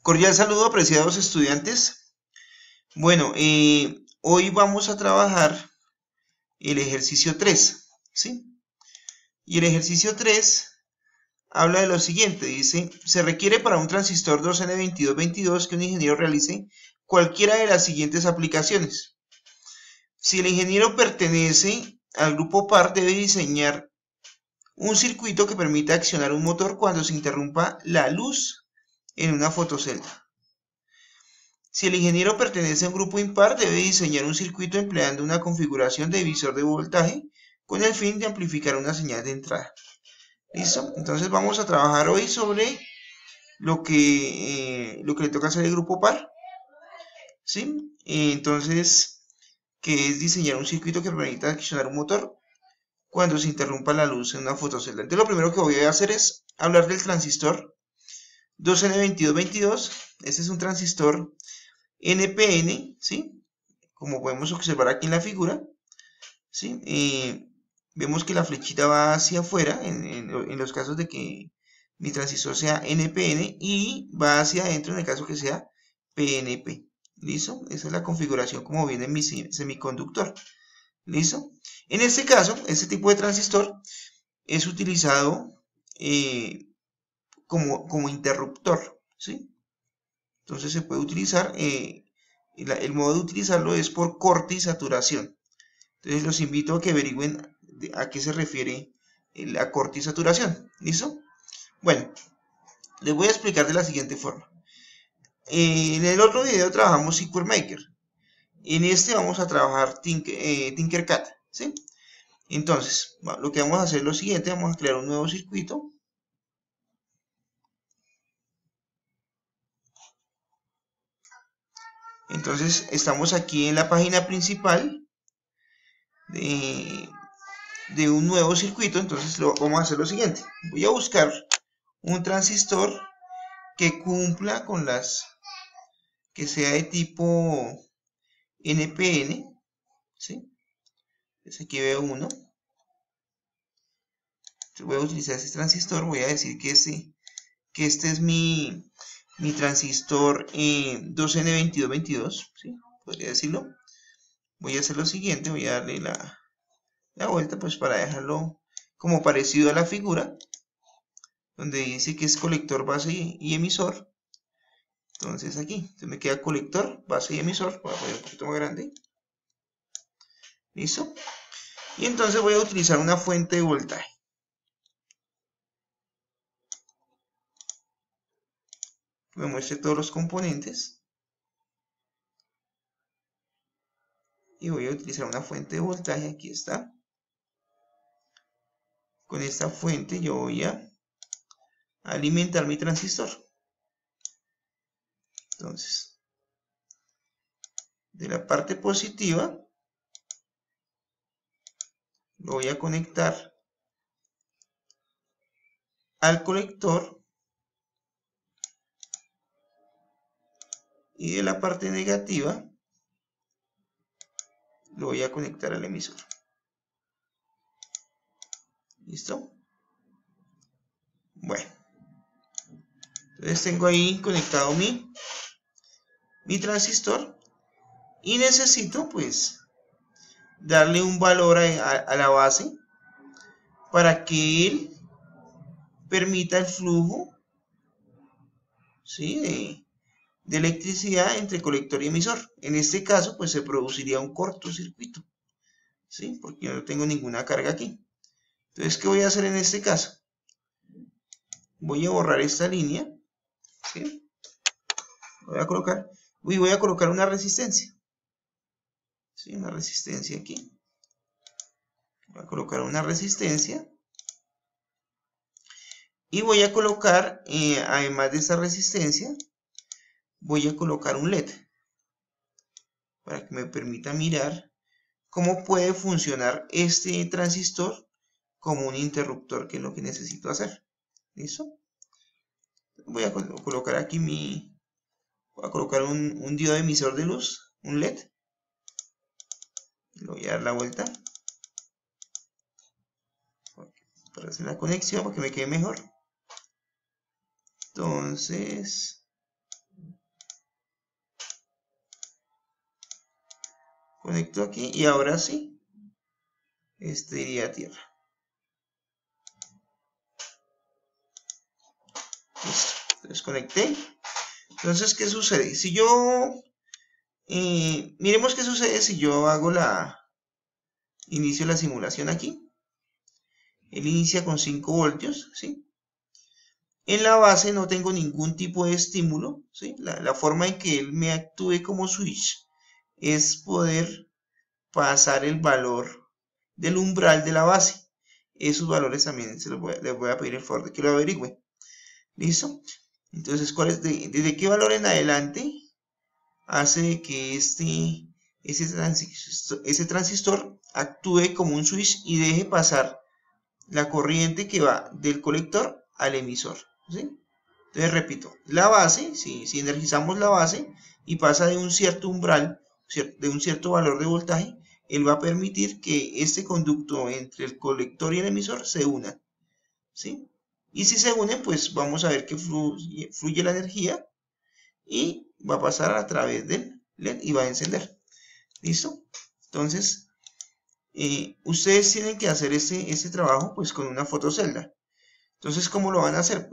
Cordial saludo, apreciados estudiantes. Bueno, hoy vamos a trabajar el ejercicio 3, ¿sí? Y el ejercicio 3 habla de lo siguiente, dice, se requiere para un transistor 2N2222 que un ingeniero realice cualquiera de las siguientes aplicaciones. Si el ingeniero pertenece al grupo par, debe diseñar un circuito que permita accionar un motor cuando se interrumpa la luz en una fotocelda. Si el ingeniero pertenece a un grupo impar, debe diseñar un circuito empleando una configuración de divisor de voltaje con el fin de amplificar una señal de entrada. ¿Listo? Entonces vamos a trabajar hoy sobre lo que le toca hacer el grupo par. ¿Sí? Entonces, que es diseñar un circuito que permita accionar un motor cuando se interrumpa la luz en una fotocelda. Entonces lo primero que voy a hacer es hablar del transistor 2N2222. Este es un transistor NPN, ¿sí? Como podemos observar aquí en la figura, ¿sí? Vemos que la flechita va hacia afuera en los casos de que mi transistor sea NPN y va hacia adentro en el caso que sea PNP. ¿Listo? Esa es la configuración como viene en mi semiconductor. ¿Listo? En este caso, este tipo de transistor es utilizado como interruptor, ¿sí? Entonces se puede utilizar, el modo de utilizarlo es por corte y saturación. Entonces los invito a que averigüen a qué se refiere la corte y saturación. ¿Listo? Bueno, les voy a explicar de la siguiente forma. En el otro video trabajamos SQL Maker. En este vamos a trabajar Tinkercad, ¿sí? Entonces, lo que vamos a hacer es lo siguiente, vamos a crear un nuevo circuito. Entonces, estamos aquí en la página principal de un nuevo circuito. Entonces, vamos a hacer lo siguiente. Voy a buscar un transistor que cumpla con que sea de tipo NPN, ¿sí? Entonces aquí veo uno. Entonces voy a utilizar ese transistor, voy a decir que este es mi transistor 2N2222, ¿sí? Podría decirlo. Voy a hacer lo siguiente, voy a darle la vuelta pues para dejarlo como parecido a la figura, donde dice que es colector, base y emisor. Entonces aquí, entonces me queda colector, base y emisor. Voy a poner un poquito más grande. ¿Listo? Y entonces voy a utilizar una fuente de voltaje. Me muestre todos los componentes. Y voy a utilizar una fuente de voltaje. Aquí está. Con esta fuente yo voy a alimentar mi transistor. Entonces, de la parte positiva lo voy a conectar al colector y de la parte negativa lo voy a conectar al emisor. ¿Listo? Bueno, entonces tengo ahí conectado mi transistor y necesito pues darle un valor a la base para que él permita el flujo, ¿sí? de electricidad entre colector y emisor. En este caso pues se produciría un cortocircuito, ¿sí? porque yo no tengo ninguna carga aquí. Entonces, ¿qué voy a hacer en este caso? Voy a borrar esta línea, ¿sí? Voy a colocar una resistencia, ¿sí? Una resistencia aquí. Voy a colocar una resistencia y voy a colocar, además de esta resistencia, voy a colocar un LED para que me permita mirar cómo puede funcionar este transistor como un interruptor, que es lo que necesito hacer. ¿Listo? Voy a colocar aquí voy a colocar un diodo emisor de luz, un LED. Le voy a dar la vuelta para hacer la conexión, para que me quede mejor. Entonces, Conecto aquí y ahora sí, este iría a tierra. Listo, entonces conecté. Entonces, ¿qué sucede? Si yo, miremos qué sucede si yo hago inicio la simulación aquí. Él inicia con 5 voltios, ¿sí? En la base no tengo ningún tipo de estímulo, ¿sí? La forma en que él me actúe como switch es poder pasar el valor del umbral de la base. Esos valores también les voy a pedir el favor de que lo averigüen. ¿Listo? Entonces, ¿desde qué valor en adelante hace que ese transistor actúe como un switch y deje pasar la corriente que va del colector al emisor? ¿Sí? Entonces repito, la base, si energizamos la base y pasa de un cierto umbral, de un cierto valor de voltaje, él va a permitir que este conducto entre el colector y el emisor se unan, ¿sí? Y si se unen, pues vamos a ver que fluye la energía y va a pasar a través del LED y va a encender. ¿Listo? Entonces, ustedes tienen que hacer este trabajo pues con una fotocelda. Entonces, ¿cómo lo van a hacer?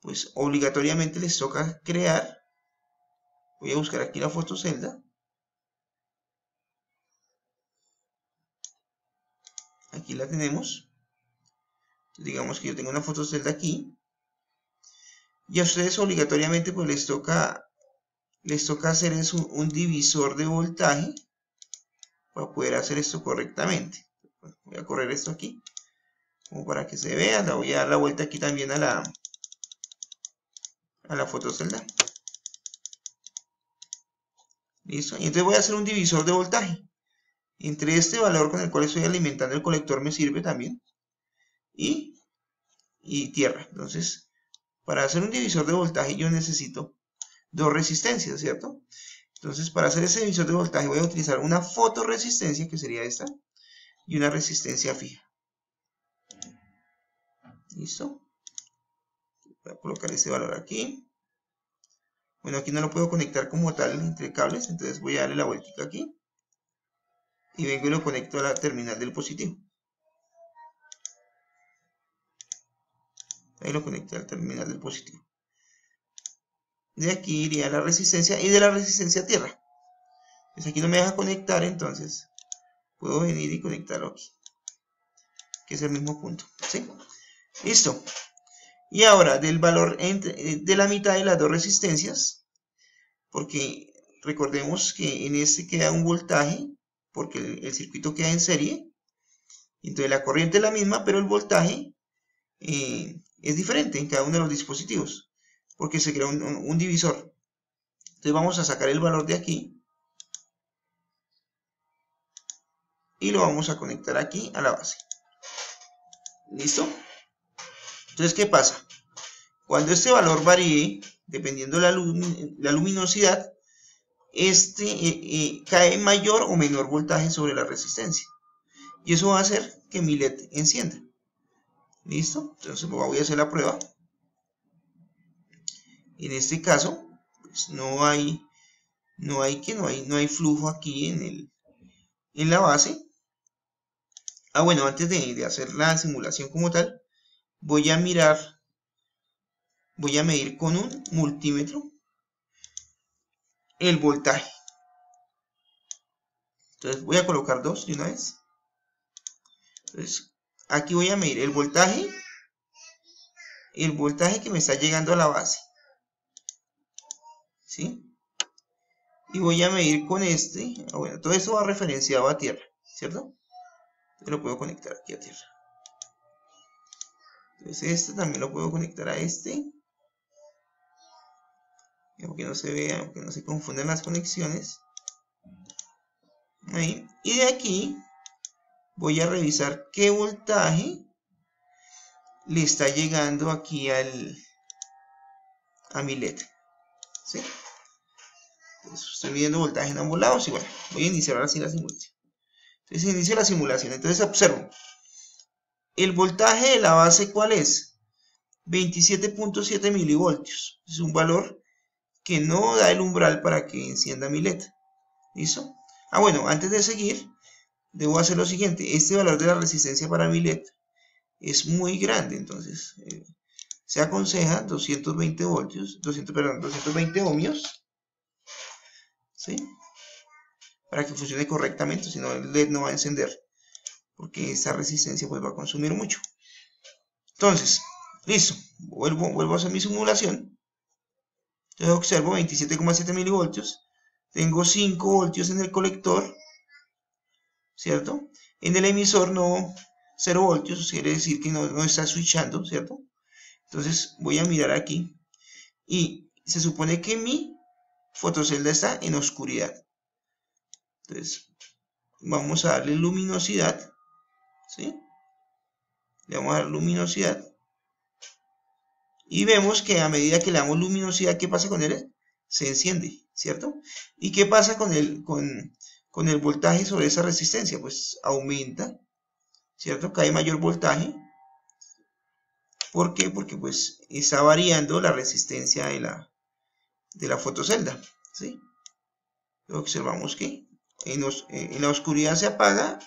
Pues obligatoriamente les toca crear. Voy a buscar aquí la fotocelda. Aquí la tenemos. Entonces, digamos que yo tengo una fotocelda aquí. Y a ustedes obligatoriamente pues les toca hacer un divisor de voltaje para poder hacer esto correctamente. Voy a correr esto aquí como para que se vea. Le voy a dar la vuelta aquí también a la fotocelda. Listo. Y entonces voy a hacer un divisor de voltaje entre este valor con el cual estoy alimentando el colector, me sirve también, y tierra. Entonces, para hacer un divisor de voltaje yo necesito dos resistencias, ¿cierto? Entonces, para hacer ese divisor de voltaje voy a utilizar una fotoresistencia, que sería esta, y una resistencia fija. ¿Listo? Voy a colocar este valor aquí. Bueno, aquí no lo puedo conectar como tal entre cables, entonces voy a darle la vueltica aquí. Y vengo y lo conecto a la terminal del positivo. Ahí lo conecté al terminal del positivo. De aquí iría la resistencia y de la resistencia a tierra. Pues aquí no me deja conectar, entonces puedo venir y conectarlo aquí, que es el mismo punto, ¿sí? Listo. Y ahora del valor de la mitad de las dos resistencias, porque recordemos que en este queda un voltaje, porque el circuito queda en serie, entonces la corriente es la misma, pero el voltaje es diferente en cada uno de los dispositivos, porque se crea un divisor. Entonces vamos a sacar el valor de aquí y lo vamos a conectar aquí a la base. ¿Listo? Entonces, ¿qué pasa? Cuando este valor varíe, dependiendo de la luminosidad, cae mayor o menor voltaje sobre la resistencia. Y eso va a hacer que mi LED encienda. ¿Listo? Entonces voy a hacer la prueba. En este caso, pues no hay flujo aquí en la base. Bueno, antes de hacer la simulación como tal, voy a medir con un multímetro el voltaje. Entonces voy a colocar dos de una vez. Entonces aquí voy a medir el voltaje que me está llegando a la base, ¿sí? Y voy a medir con este. Bueno, todo esto va referenciado a tierra, ¿cierto? Entonces lo puedo conectar aquí a tierra. Entonces este también lo puedo conectar a este. Aunque no se vea, aunque no se confundan las conexiones. Ahí. Y de aquí voy a revisar qué voltaje le está llegando aquí a mi LED, ¿sí? Entonces, estoy midiendo voltaje en ambos lados y bueno, voy a iniciar ahora sí la simulación. Entonces inicio la simulación. Entonces observo. El voltaje de la base, ¿cuál es? 27.7 milivoltios. Es un valor que no da el umbral para que encienda mi LED. ¿Listo? Bueno, antes de seguir, debo hacer lo siguiente. Este valor de la resistencia para mi LED es muy grande, entonces se aconseja 220 voltios, 220 ohmios, ¿sí? Para que funcione correctamente, si no el LED no va a encender, porque esta resistencia pues va a consumir mucho. Entonces, listo, vuelvo a hacer mi simulación. Entonces observo 27,7 milivoltios, tengo 5 voltios en el colector, ¿cierto? En el emisor no, 0 voltios, eso quiere decir que no está switchando, ¿cierto? Entonces voy a mirar aquí y se supone que mi fotocelda está en oscuridad. Entonces vamos a darle luminosidad, ¿sí? Le vamos a dar luminosidad y vemos que a medida que le damos luminosidad, ¿qué pasa con él? Se enciende, ¿cierto? ¿Y qué pasa con el voltaje sobre esa resistencia? Pues aumenta, ¿cierto? Cae mayor voltaje. ¿Por qué? Porque pues está variando la resistencia de la fotocelda, ¿sí? Observamos que en la oscuridad se apaga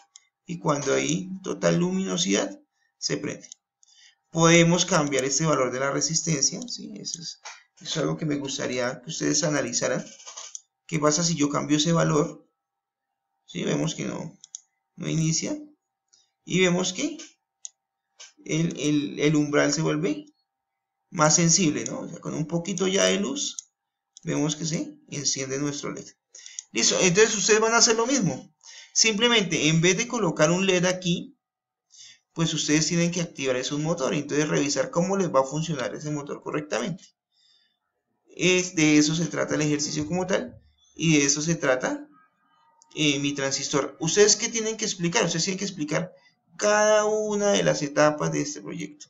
y cuando hay total luminosidad se prende. Podemos cambiar este valor de la resistencia, ¿sí? Eso es algo que me gustaría que ustedes analizaran. ¿Qué pasa si yo cambio ese valor? ¿Sí? Vemos que no inicia y vemos que el umbral se vuelve más sensible, ¿no? O sea, con un poquito ya de luz vemos que se enciende nuestro LED. Listo, entonces ustedes van a hacer lo mismo. Simplemente en vez de colocar un LED aquí, pues ustedes tienen que activar esos motores. Entonces revisar cómo les va a funcionar ese motor correctamente. De eso se trata el ejercicio como tal. Y de eso se trata mi transistor. ¿Ustedes qué tienen que explicar? Ustedes tienen que explicar cada una de las etapas de este proyecto.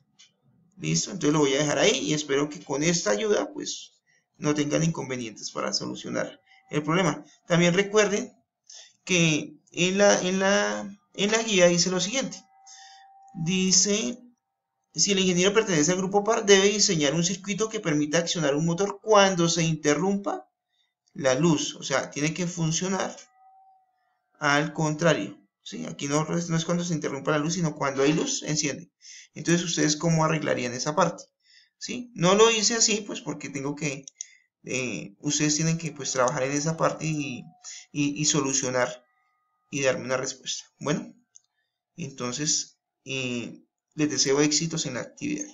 Listo, entonces lo voy a dejar ahí y espero que con esta ayuda pues no tengan inconvenientes para solucionar el problema. También recuerden que en la guía dice lo siguiente. Dice, si el ingeniero pertenece al grupo par, debe diseñar un circuito que permita accionar un motor cuando se interrumpa la luz. O sea, tiene que funcionar al contrario. ¿Sí? Aquí no es cuando se interrumpa la luz, sino cuando hay luz, enciende. Entonces, ¿ustedes cómo arreglarían esa parte? ¿Sí? No lo hice así, pues porque tengo que... ustedes tienen que pues trabajar en esa parte y solucionar y darme una respuesta. Bueno, entonces les deseo éxitos en la actividad.